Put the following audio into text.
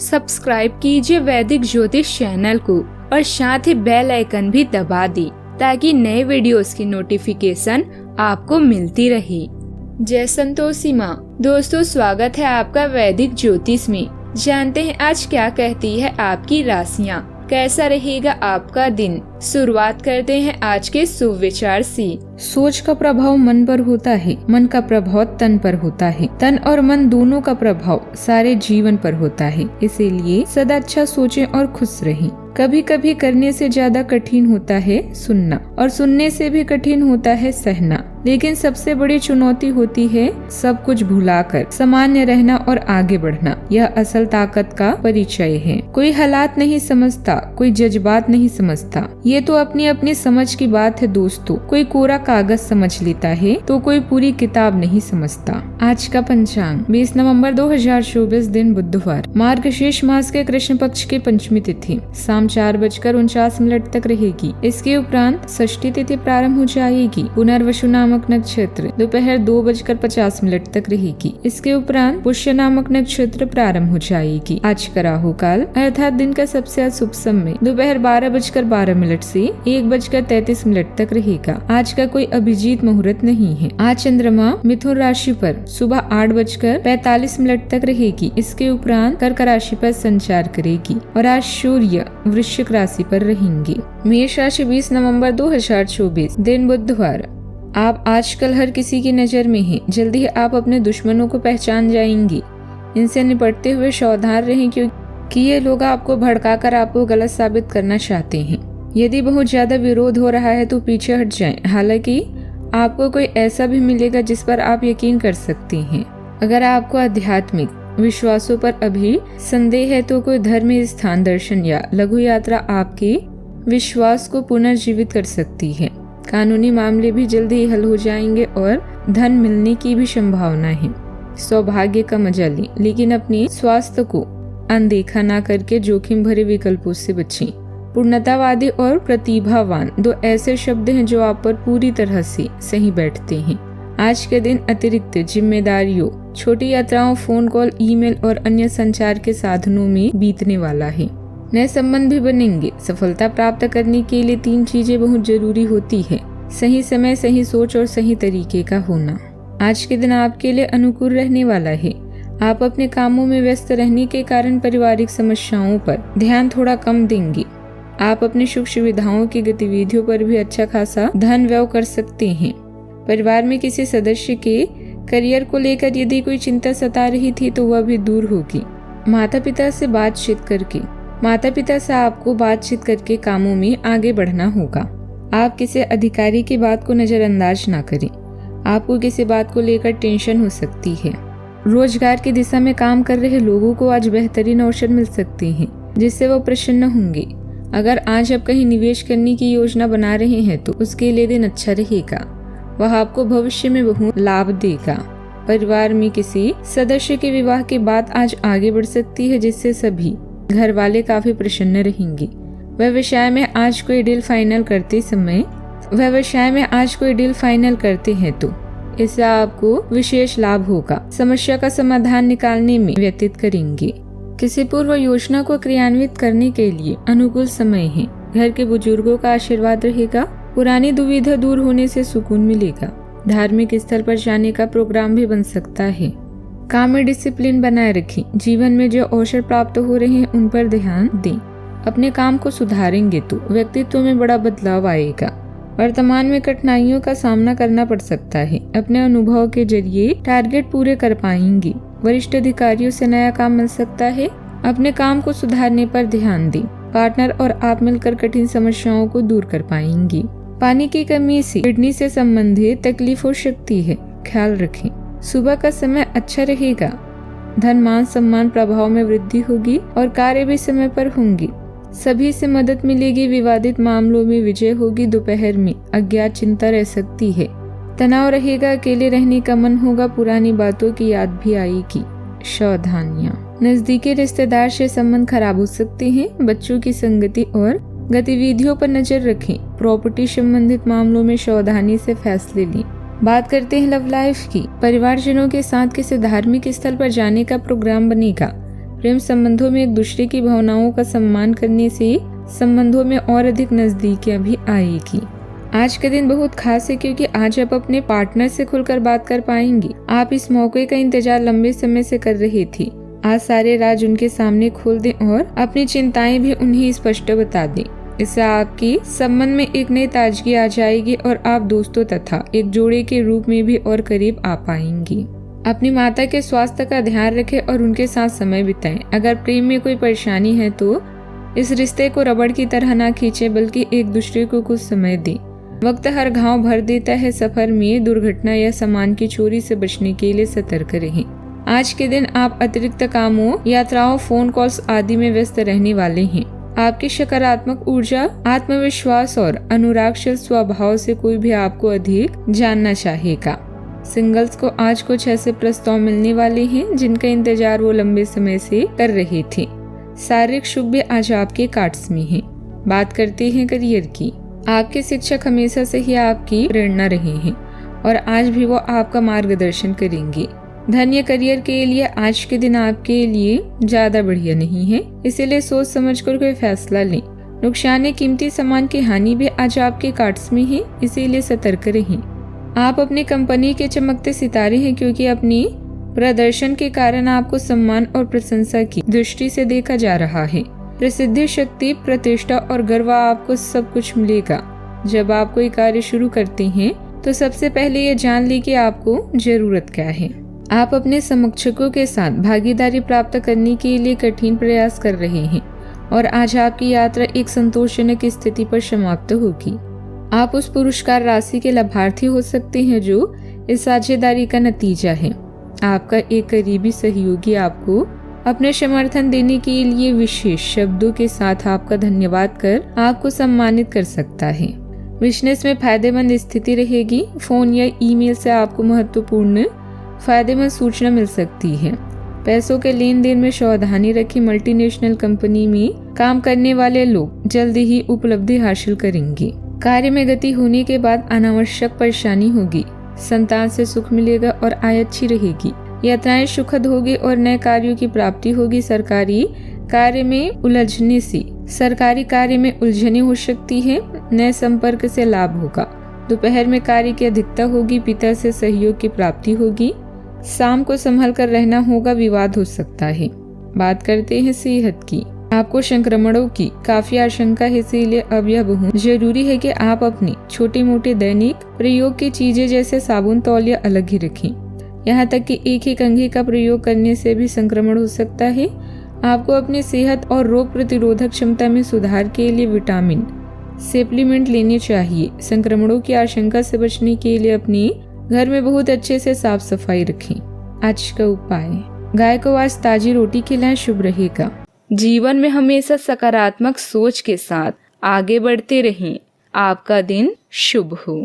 Subscribe कीजिए वैदिक ज्योतिष चैनल को और साथ ही बेल आइकन भी दबा दी ताकि नए वीडियोस की नोटिफिकेशन आपको मिलती रहे। जय संतोषी माँ। दोस्तों, स्वागत है आपका वैदिक ज्योतिष में। जानते हैं आज क्या कहती है आपकी राशियाँ, कैसा रहेगा आपका दिन। शुरुआत करते हैं आज के शुभ विचार से। सोच का प्रभाव मन पर होता है, मन का प्रभाव तन पर होता है, तन और मन दोनों का प्रभाव सारे जीवन पर होता है। इसीलिए सदा अच्छा सोचें और खुश रहें। कभी कभी करने से ज्यादा कठिन होता है सुनना, और सुनने से भी कठिन होता है सहना। लेकिन सबसे बड़ी चुनौती होती है सब कुछ भुलाकर सामान्य रहना और आगे बढ़ना। यह असल ताकत का परिचय है। कोई हालात नहीं समझता, कोई जज्बात नहीं समझता। ये तो अपनी अपनी समझ की बात है दोस्तों। कोई कोरा कागज समझ लेता है तो कोई पूरी किताब नहीं समझता। आज का पंचांग 20 नवंबर 2024 दिन बुधवार, मार्गशीर्ष मास के कृष्ण पक्ष की पंचमी तिथि शाम 4:49 तक रहेगी। इसके उपरांत षष्ठी तिथि प्रारंभ हो जाएगी। पुनर्वसु नामक नक्षत्र दोपहर 2:50 तक रहेगी। इसके उपरांत पुष्य नामक नक्षत्र प्रारंभ हो जाएगी। आज का राहु काल अर्थात दिन का सबसे शुभ समय दोपहर 12:12 से 1:33 तक रहेगा। आज का कोई अभिजीत मुहूर्त नहीं है। आज चंद्रमा मिथुन राशि पर सुबह 8:45 तक रहेगी। इसके उपरांत कर्क राशि पर संचार करेगी और आज सूर्य वृश्चिक राशि पर रहेंगे। मेष राशि 20 नवंबर 2024 दिन बुधवार। आप आजकल हर किसी की नजर में हैं। जल्दी ही आप अपने दुश्मनों को पहचान जाएंगी। इनसे निपटते हुए सावधान रहें क्योंकि ये लोग आपको भड़काकर आपको गलत साबित करना चाहते हैं। यदि बहुत ज्यादा विरोध हो रहा है तो पीछे हट जाएं। हालांकि आपको कोई ऐसा भी मिलेगा जिस पर आप यकीन कर सकती हैं। अगर आपको आध्यात्मिक विश्वासों पर अभी संदेह है तो कोई धर्म स्थान दर्शन या लघु यात्रा आपके विश्वास को पुनर्जीवित कर सकती है। कानूनी मामले भी जल्दी ही हल हो जाएंगे और धन मिलने की भी संभावना है। सौभाग्य का मजा लें, लेकिन अपने स्वास्थ्य को अनदेखा ना करके जोखिम भरे विकल्पों से बचें। पूर्णतावादी और प्रतिभावान दो ऐसे शब्द हैं जो आप पर पूरी तरह से सही बैठते हैं। आज के दिन अतिरिक्त जिम्मेदारियों, छोटी यात्राओं, फोन कॉल, ईमेल और अन्य संचार के साधनों में बीतने वाला है। नए संबंध भी बनेंगे। सफलता प्राप्त करने के लिए 3 चीजें बहुत जरूरी होती है: सही समय, सही सोच और सही तरीके का होना। आज के दिन आपके लिए अनुकूल रहने वाला है। आप अपने कामों में व्यस्त रहने के कारण पारिवारिक समस्याओं पर ध्यान थोड़ा कम देंगे। आप अपनी सुख सुविधाओं की गतिविधियों पर भी अच्छा खासा धन व्यय कर सकते हैं। परिवार में किसी सदस्य के करियर को लेकर यदि कोई चिंता सता रही थी तो वह भी दूर होगी। माता पिता से आपको बातचीत करके कामों में आगे बढ़ना होगा। आप किसी अधिकारी की बात को नजरअंदाज ना करें। आपको किसी बात को लेकर टेंशन हो सकती है। रोजगार की दिशा में काम कर रहे लोगों को आज बेहतरीन अवसर मिल सकते हैं जिससे वो प्रसन्न होंगे। अगर आज आप कहीं निवेश करने की योजना बना रहे हैं तो उसके लिए दिन अच्छा रहेगा। वह आपको भविष्य में बहुत लाभ देगा। परिवार में किसी सदस्य के विवाह की बात आज आगे बढ़ सकती है जिससे सभी घर वाले काफी प्रसन्न रहेंगे। व्यवसाय में आज कोई डील फाइनल करते हैं तो इससे आपको विशेष लाभ होगा। समस्या का समाधान निकालने में व्यतीत करेंगे। किसी पूर्व योजना को क्रियान्वित करने के लिए अनुकूल समय है। घर के बुजुर्गों का आशीर्वाद रहेगा। पुरानी दुविधा दूर होने से सुकून मिलेगा। धार्मिक स्थल पर जाने का प्रोग्राम भी बन सकता है। काम में डिसिप्लिन बनाए रखें। जीवन में जो अवसर प्राप्त हो रहे हैं उन पर ध्यान दें। अपने काम को सुधारेंगे तो व्यक्तित्व में बड़ा बदलाव आएगा। वर्तमान में कठिनाइयों का सामना करना पड़ सकता है। अपने अनुभव के जरिए टारगेट पूरे कर पाएंगे। वरिष्ठ अधिकारियों से नया काम मिल सकता है। अपने काम को सुधारने पर ध्यान दें। पार्टनर और आप मिलकर कठिन समस्याओं को दूर कर पाएंगे। पानी की कमी से किडनी से संबंधित तकलीफ हो सकती है, ख्याल रखें। सुबह का समय अच्छा रहेगा। धन मान सम्मान प्रभाव में वृद्धि होगी और कार्य भी समय पर होंगे। सभी से मदद मिलेगी। विवादित मामलों में विजय होगी। दोपहर में अज्ञात चिंता रह सकती है। तनाव रहेगा। अकेले रहने का मन होगा। पुरानी बातों की याद भी आएगी। सावधानियां। नजदीकी रिश्तेदार से संबंध खराब हो सकते हैं। बच्चों की संगति और गतिविधियों पर नजर रखें। प्रॉपर्टी संबंधित मामलों में सावधानी से फैसले लें। बात करते हैं लव लाइफ की। परिवारजनों के साथ किसी धार्मिक स्थल पर जाने का प्रोग्राम बनेगा। प्रेम संबंधों में एक दूसरे की भावनाओं का सम्मान करने से संबंधों में और अधिक नजदीकियां भी आएगी। आज का दिन बहुत खास है क्योंकि आज आप अपने पार्टनर से खुलकर बात कर पाएंगी। आप इस मौके का इंतजार लंबे समय से कर रही थी। आज सारे राज उनके सामने खोल दें और अपनी चिंताएं भी उन्हें स्पष्ट बता दें। इससे आपकी संबंध में एक नई ताजगी आ जाएगी और आप दोस्तों तथा एक जोड़े के रूप में भी और करीब आ पाएंगी। अपनी माता के स्वास्थ्य का ध्यान रखें और उनके साथ समय बिताएं। अगर प्रेम में कोई परेशानी है तो इस रिश्ते को रबड़ की तरह ना खींचे, बल्कि एक दूसरे को कुछ समय दें। वक्त हर घाव भर देता है। सफर में दुर्घटना या सामान की चोरी से बचने के लिए सतर्क रहें। आज के दिन आप अतिरिक्त कामों, यात्राओं, फोन कॉल्स आदि में व्यस्त रहने वाले हैं। आपकी सकारात्मक ऊर्जा, आत्मविश्वास और अनुरागशील स्वभाव से कोई भी आपको अधिक जानना चाहेगा। सिंगल्स को आज कुछ ऐसे प्रस्ताव मिलने वाले हैं जिनका इंतजार वो लंबे समय से कर रहे थे। शारीरिक शुभ भी आज आपके कार्ड्स में है। बात करते हैं करियर की। आपके शिक्षक हमेशा से ही आपकी प्रेरणा रहे हैं और आज भी वो आपका मार्गदर्शन करेंगे। धन या करियर के लिए आज के दिन आपके लिए ज्यादा बढ़िया नहीं है, इसीलिए सोच समझकर कोई फैसला लें। नुकसान या कीमती सामान की हानि भी आज आपके कार्ड्स में है, इसीलिए सतर्क रहें। आप अपनी कंपनी के चमकते सितारे हैं क्योंकि अपनी प्रदर्शन के कारण आपको सम्मान और प्रशंसा की दृष्टि से देखा जा रहा है। प्रसिद्धि, शक्ति, प्रतिष्ठा और गर्व आपको सब कुछ मिलेगा। जब आप कोई कार्य शुरू करते हैं तो सबसे पहले ये जान ली कि आपको जरूरत क्या है। आप अपने समकक्षों के साथ भागीदारी प्राप्त करने के लिए कठिन प्रयास कर रहे हैं और आज आपकी यात्रा एक संतोषजनक स्थिति पर समाप्त होगी। आप उस पुरस्कार राशि के लाभार्थी हो सकते हैं जो इस साझेदारी का नतीजा है। आपका एक करीबी सहयोगी आपको अपने समर्थन देने के लिए विशेष शब्दों के साथ आपका धन्यवाद कर आपको सम्मानित कर सकता है। बिजनेस में फायदेमंद स्थिति रहेगी। फोन या ईमेल से आपको महत्वपूर्ण फायदेमंद सूचना मिल सकती है। पैसों के लेन देन में सावधानी रखें। मल्टीनेशनल कंपनी में काम करने वाले लोग जल्दी ही उपलब्धि हासिल करेंगे। कार्य में गति होने के बाद अनावश्यक परेशानी होगी। संतान से सुख मिलेगा और आय अच्छी रहेगी। यात्राएं सुखद होगी और नए कार्यों की प्राप्ति होगी। सरकारी कार्य में उलझने हो सकती है। नए संपर्क से लाभ होगा। दोपहर में कार्य की अधिकता होगी। पिता से सहयोग की प्राप्ति होगी। शाम को संभल कर रहना होगा, विवाद हो सकता है। बात करते हैं सेहत की। आपको संक्रमणों की काफी आशंका है, इसीलिए अब यह बहुत जरूरी है कि आप अपनी छोटे मोटे दैनिक प्रयोग की चीजें जैसे साबुन, तौलिया अलग ही रखें। यहाँ तक कि एक ही कंघी का प्रयोग करने से भी संक्रमण हो सकता है। आपको अपनी सेहत और रोग प्रतिरोधक क्षमता में सुधार के लिए विटामिन सप्लीमेंट लेने चाहिए। संक्रमणों की आशंका से बचने के लिए अपने घर में बहुत अच्छे से साफ सफाई रखें। आज का उपाय, गाय को आज ताजी रोटी खिलाएं, शुभ रहेगा। जीवन में हमेशा सकारात्मक सोच के साथ आगे बढ़ते रहें। आपका दिन शुभ हो।